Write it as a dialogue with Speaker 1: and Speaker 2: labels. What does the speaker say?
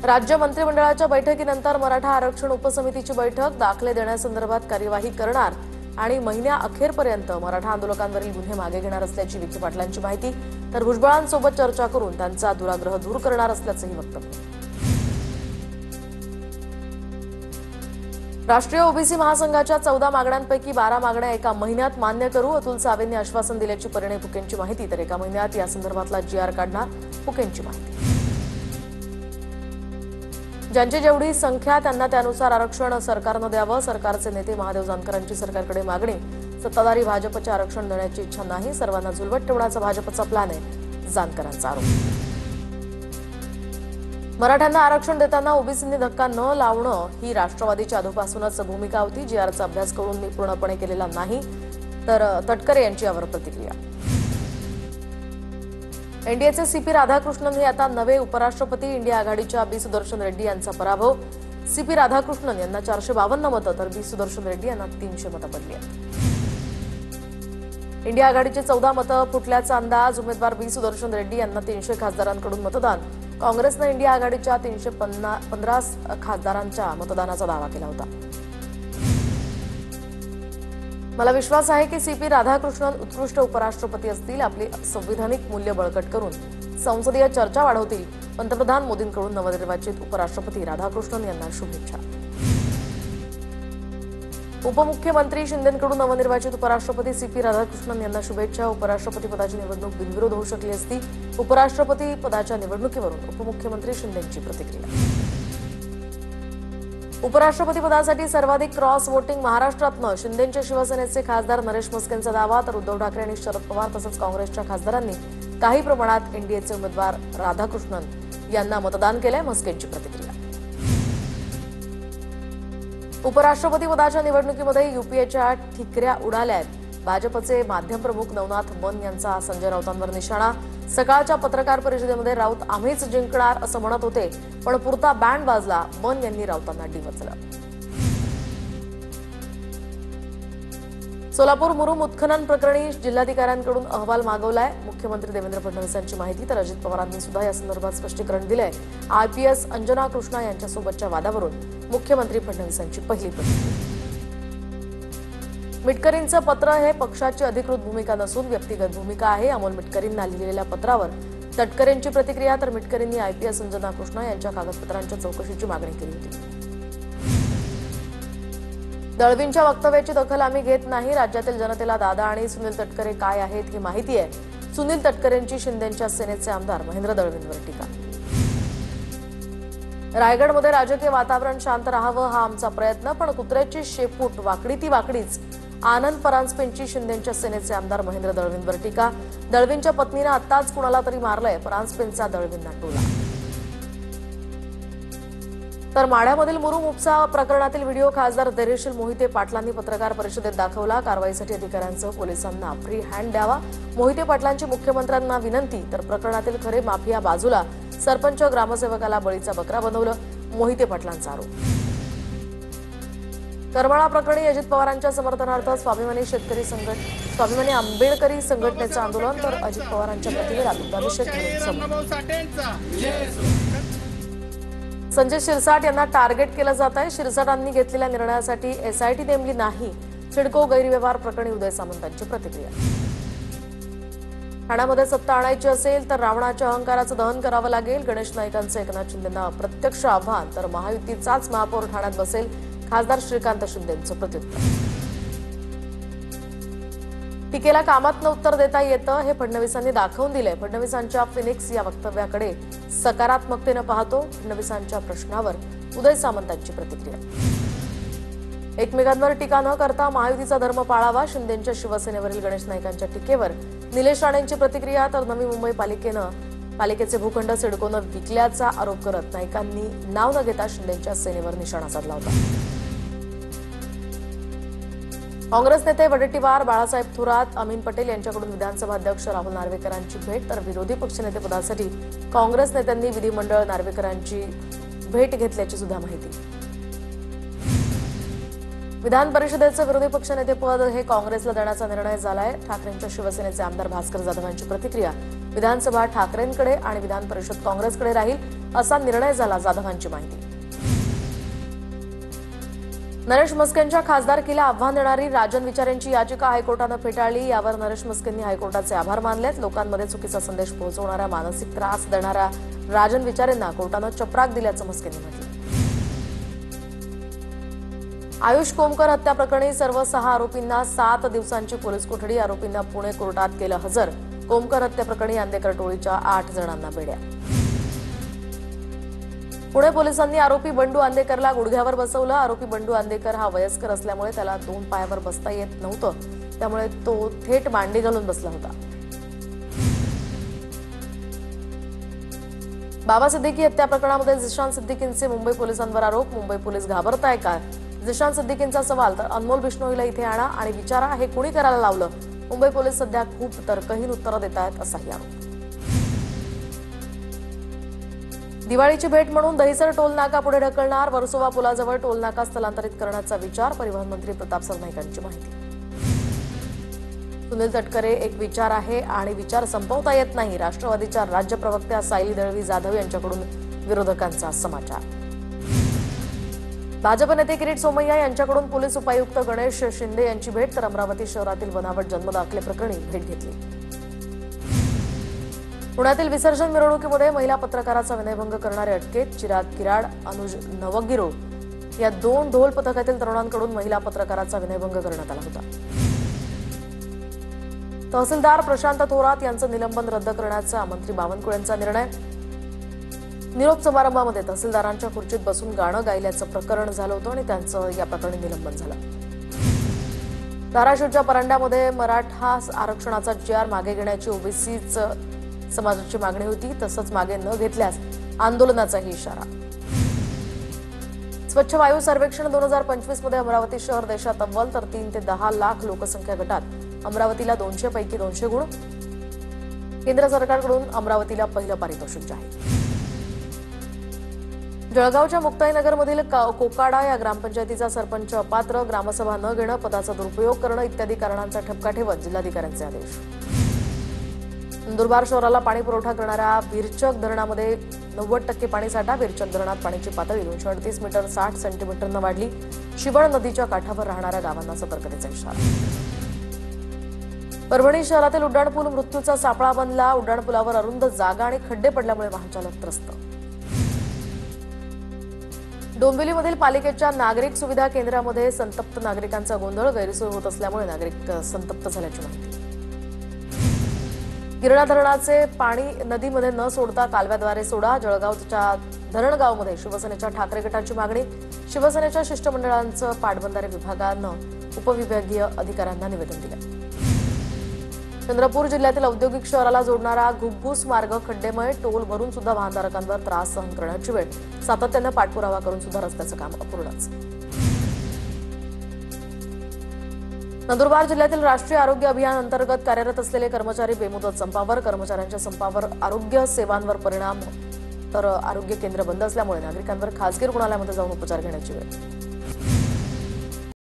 Speaker 1: राज्य मंत्रिमंडळाच्या बैठकीनंतर मराठा आरक्षण उपसमितीची बैठक, दाखले देण्यासंदर्भात कार्यवाही करणार आणि महिन्या अखेरपर्यंत मराठा आंदोलकांवरील गुन्हे मागे घेणार असल्याची विखे पाटलांची माहिती. तर भुजबळांसोबत चर्चा करून त्यांचा दुराग्रह दूर करणार असल्याचंही वक्तव्य. राष्ट्रीय ओबीसी महासंघाच्या 14 मागण्यांपैकी 12 मागण्या एका महिन्यात मान्य करू, अतुल सावेंनी आश्वासन दिल्याची परिणय फुकेंची माहिती. तर एका महिन्यात या संदर्भातला GR काढणार, फुकेंची माहिती. ज्यांची जेवढी संख्या त्यांना त्यानुसार आरक्षण सरकारनं द्यावं. सरकारचे नेते महादेव जानकरांची सरकारकडे मागणी. सत्ताधारी भाजपचे आरक्षण देण्याची इच्छा नाही, सर्वांना झुलवत ठेवण्याचा भाजपचा प्लॅन आहे, जानकरांचा आरोप. मराठ्यांना आरक्षण देताना ओबीसींनी धक्का न लावणं ही राष्ट्रवादीची आधीपासूनच भूमिका होती. GRचा अभ्यास करून मी पूर्णपणे केलेला नाही. तर तटकरे यांची यावर प्रतिक्रिया. एनडीएचे CP राधाकृष्णन हे आता नवे उपराष्ट्रपती. इंडिया आघाडीच्या बी सुदर्शन रेड्डी यांचा पराभव. CP राधाकृष्णन यांना 452 मतं तर बी सुदर्शन रेड्डी यांना 300 मतं पडली आहेत. इंडिया आघाडीचे 14 मतं फुटल्याचा अंदाज. उमेदवार बी सुदर्शन रेड्डी यांना 300 खासदारांकडून मतदान. काँग्रेसनं इंडिया आघाडीच्या 315 खासदारांच्या मतदानाचा दावा केला होता. मला विश्वास आहे की CP राधाकृष्णन उत्कृष्ट उपराष्ट्रपती असतील. आपली संविधानिक मूल्य बळकट करून संसदीय चर्चा वाढवतील. पंतप्रधान मोदींकडून नवनिर्वाचित उपराष्ट्रपती राधाकृष्णन यांना शुभेच्छा. उपमुख्यमंत्री शिंदेंकडून नवनिर्वाचित उपराष्ट्रपती CP राधाकृष्णन यांना शुभेच्छा. उपराष्ट्रपती पदाची निवडणूक बिनविरोध होऊ शकली असती. उपराष्ट्रपती पदाच्या निवडणुकीवरून उपमुख्यमंत्री शिंदेंची प्रतिक्रिया. उपराष्ट्रपती पदासाठी सर्वाधिक क्रॉस वोटिंग महाराष्ट्रातनं. शिंदेंचे शिवसेनेचे खासदार नरेश म्हस्केंचा दावा. तर उद्धव ठाकरे आणि शरद पवार तसंच काँग्रेसच्या खासदारांनी काही प्रमाणात एनडीएचे उमेदवार राधाकृष्णन यांना मतदान केलंय, म्हस्केंची प्रतिक्रिया. उपराष्ट्रपती पदाच्या निवडणुकीमध्ये युपीएच्या ठिकऱ्या उडाल्या आहेत. भाजपचे माध्यम प्रमुख नवनाथ मन यांचा संजय राऊतांवर निशाणा. सकाळच्या पत्रकार परिषदेमध्ये राऊत आम्हीच जिंकणार असं म्हणत होते, पण पुरता बँड वाजला. मन यांनी राऊतांना डिवचलं. सोलापूर मुरुम उत्खनन प्रकरणी जिल्हाधिकाऱ्यांकडून अहवाल मागवलाय. मुख्यमंत्री देवेंद्र फडणवीसांची माहिती. तर अजित पवारांनी सुद्धा या संदर्भात स्पष्टीकरण दिलंय. IPS अंजना कृष्णा यांच्यासोबतच्या वादावरून मुख्यमंत्री फडणवीसांची पहिली प्रतिक्रिया. मिटकरींचं पत्र हे पक्षाची अधिकृत भूमिका नसून व्यक्तिगत भूमिका आहे. अमोल मिटकरींना लिहिलेल्या पत्रावर तटकरेंची प्रतिक्रिया. तर मिटकरींनी IPS अंजना कृष्णा यांच्या कागदपत्रांच्या चौकशीची मागणी केली होती. दळवींच्या वक्तव्याची दखल आम्ही घेत नाही. राज्यातील जनतेला दादा आणि सुनील तटकरे काय आहेत हे माहिती आहे. सुनील तटकरेंची शिंदेच्या सेनेचे आमदार महेंद्र दळवींवर टीका. रायगडमध्ये राजकीय वातावरण शांत राहावं हा आमचा प्रयत्न, पण कुत्र्याची शेपूट वाकडी ती वाकडीच. आनंद परांजपेंची शिंदेच्या सेनेचे आमदार महेंद्र दळवींवर टीका. दळवींच्या पत्नीनं आत्ताच कुणाला तरी मारलंय, परांजपेंचा दळवींना टोला. तर माढ्यामधील मुरुम उपसा प्रकरणातील व्हिडिओ खासदार धैर्यशील मोहिते पाटलांनी पत्रकार परिषदेत दाखवला. कारवाईसाठी अधिकाऱ्यांसह पोलिसांना फ्री हँड द्यावा. मोहिते पाटलांची मुख्यमंत्र्यांना विनंती. तर प्रकरणातील खरे माफिया बाजूला, सरपंच ग्रामसेवकाला बळीचा बकरा बनवलं, मोहिते पाटलांचा आरोप. करमाळा प्रकरणी अजित पवारांच्या समर्थनार्थ स्वाभिमानी आंबेडकरी संघटनेचं आंदोलन. तर अजित पवारांच्या प्रतिमेला दुग्धाभिषेक करून संजय शिरसाट यांना टार्गेट केलं जात आहे. शिरसाटांनी घेतलेल्या निर्णयासाठी SIT नेमली नाही. सिडको गैरव्यवहार प्रकरणी उदय सामंतांची प्रतिक्रिया. ठाण्यामध्ये सत्ता आणायची असेल तर रावणाच्या अहंकाराचं दहन करावं लागेल. गणेश नाईकांचं एकनाथ शिंदेंना प्रत्यक्ष आव्हान. तर महायुतीचाच महापौर ठाण्यात बसेल, खासदार श्रीकांत शिंदेंचं प्रत्युत्तर. टीकेला कामातनं उत्तर देता येतं हे फडणवीसांनी दाखवून दिलंय. फडणवीसांच्या फिनिक्स या वक्तव्याकडे सकारात्मकतेनं पाहतो. फडणवीसांच्या प्रश्नावर उदय सामंतांची प्रतिक्रिया. एकमेकांवर टीका न करता महायुतीचा धर्म पाळावा. शिंदेच्या शिवसेनेवरील गणेश नाईकांच्या टीकेवर निलेश राणेंची प्रतिक्रिया. तर नवी मुंबई पालिकेचे भूखंड सिडकोनं विकल्याचा आरोप करत नाईकांनी नाव न घेता शिंदेच्या सेनेवर निशाणा साधला होता. काँग्रेस नेते वडेट्टीवार बाळासाहेब थोरात, अमीन पटेल यांच्याकडून विधानसभा अध्यक्ष राहुल नार्वेकरांची भेट. तर विरोधी पक्षनेतेपदासाठी काँग्रेस नेत्यांनी विधिमंडळ नार्वेकरांची भेट घेतल्याची सुद्धा माहिती. विधान परिषदेचं विरोधी पक्षनेतेपद हे काँग्रेसला देण्याचा निर्णय झालाय. ठाकरेंच्या शिवसेनेचे आमदार भास्कर जाधव यांची प्रतिक्रिया. विधानसभा ठाकरेंकडे आणि विधान परिषद काँग्रेसकडे राहील असा निर्णय झाला. जाधवांची माहिती. नरेश मस्केंच्या खासदारकीला आव्हान देणारी राजन विचार यांची याचिका हायकोर्टानं फेटाळली. यावर नरेश मस्केंनी हायकोर्टाचे आभार मानलेत. लोकांमध्ये चुकीचा संदेश पोहोचवणाऱ्या, मानसिक त्रास देणाऱ्या राजन विचार यांना कोर्टानं चपराक दिल्याचं मस्केंनी म्हटलं. आयुष कोमकर हत्या प्रकरणी सर्व 6 आरोपींना 7 दिवसांची पोलीस कोठडी. आरोपींना पुणे कोर्टात केलं हजर. कोमकर हत्या प्रकरणी अंधेकर टोळीच्या 8 जणांना बेड्या. पुणे पोलिसांनी आरोपी बंडू अंधेकरला गुडघ्यावर बसवलं. आरोपी बंडू अंधेकर हा वयस्कर असल्यामुळे त्याला 2 पायावर बसता येत नव्हतं. त्यामुळे तो थेट मांडी घालून बसला होता. बाबा सिद्दीकी हत्या प्रकरणामध्ये झिशान सिद्दीकींचे मुंबई पोलिसांवर आरोप. मुंबई पोलीस घाबरताय का? झिशान सिद्दीकींचा सवाल. तर अनमोल बिश्नोईला इथे आणा आणि विचारा हे कुणी करायला लावलं. मुंबई पोलीस सध्या खूप तर्कहीन उत्तरं देत आहेत असाही आरोप. दिवाळीची भेट म्हणून दहिसर टोल नाका पुढे ढकलणार. वर्सोवा पुलाजवळ टोल नाका स्थलांतरित करण्याचा विचार. परिवहन मंत्री प्रताप सरनाईकांची माहिती. सुनील तटकरे एक विचार आहे आणि विचार संपवता येत नाही. राष्ट्रवादीच्या राज्य प्रवक्त्या सायली दळवी जाधव यांच्याकडून विरोधकांचा समाचार. भाजप नेते किरीट सोमय्या यांच्याकडून पोलीस उपायुक्त गणेश शिंदे यांची भेट. तर अमरावती शहरातील बनावट जन्मदाखले प्रकरणी भेट घेतली. पुण्यातील विसर्जन मिरवणुकीमध्ये महिला पत्रकाराचा विनयभंग करणारे अटकेत. चिराग किराड, अनुज नवगिरो या 2 ढोल पथकातील तरुणांकडून महिला पत्रकाराचा विनयभंग करण्यात आला होता. तहसीलदार प्रशांत थोरात यांचं निलंबन रद्द करण्याचा मंत्री बावनकुळेंचा निर्णय. निरोप समारंभामध्ये तहसीलदारांच्या खुर्चीत बसून गाणं गायल्याचं प्रकरण झालं होतं आणि त्यांचं या प्रकरणी निलंबन झालं. धाराशिवच्या परांड्यामध्ये मराठा आरक्षणाचा GR मागे घेण्याची ओबीसी समाजाची मागणी होती. तसंच मागे न घेतल्यास आंदोलनाचाही इशारा. स्वच्छ वायू सर्वेक्षण 2025 मध्ये अमरावती शहर देशात अव्वल. तर 3 ते 10 लाख लोकसंख्या गटात अमरावतीला 200 पैकी 200 गुण. केंद्र सरकारकडून अमरावतीला पहिलं पारितोषिक जाहीर. जळगावच्या मुक्ताईनगरमधील कोकाडा या ग्रामपंचायतीचा सरपंच अपात्र. ग्रामसभा न घेणं, पदाचा दुरुपयोग करणं इत्यादी कारणांचा ठपका ठेवत जिल्हाधिकाऱ्यांचे आदेश. नंदुरबार शहराला पाणी पुरवठा करणाऱ्या विरचक धरणामध्ये 90% पाणीसाठा. विरचक धरणात पाण्याची पातळी 238 मीटर 60 सेंटीमीटरनं वाढली. शिवण नदीच्या काठावर राहणाऱ्या गावांना सतर्कतेचा इशारा. परभणी शहरातील उड्डाणपूल मृत्यूचा सापळा बनला. उड्डाणपुलावर अरुंद जागा आणि खड्डे पडल्यामुळे वाहनचालक त्रस्त. डोंबिवलीमधील पालिकेच्या नागरिक सुविधा केंद्रामध्ये संतप्त नागरिकांचा गोंधळ. गैरसोय होत असल्यामुळे नागरिक संतप्त झाल्याची माहिती. गिरणा धरणाचे पाणी नदीमध्ये न सोडता कालव्याद्वारे सोडा. जळगावच्या धरणगावमध्ये शिवसेनेच्या ठाकरे गटाची मागणी. शिवसेनेच्या शिष्टमंडळांचं पाटबंधारे विभागानं उपविभागीय अधिकाऱ्यांना निवेदन दिलं. चंद्रपूर जिल्ह्यातील औद्योगिक शहराला जोडणारा घुग्गुस मार्ग खड्डेमय. टोल भरून सुद्धा वाहनधारकांवर त्रास सहन करण्याची वेळ. सातत्यानं पाठपुरावा करून सुद्धा रस्त्याचं काम अपूर्णच. नंदुरबार जिल्ह्यातील राष्ट्रीय आरोग्य अभियान अंतर्गत कार्यरत असलेले कर्मचारी बेमुदत संपावर. कर्मचाऱ्यांच्या संपावर आरोग्य सेवांवर परिणाम. तर आरोग्य केंद्र बंद असल्यामुळे नागरिकांवर खासगी रुग्णालयामध्ये जाऊन उपचार घेण्याची वेळ.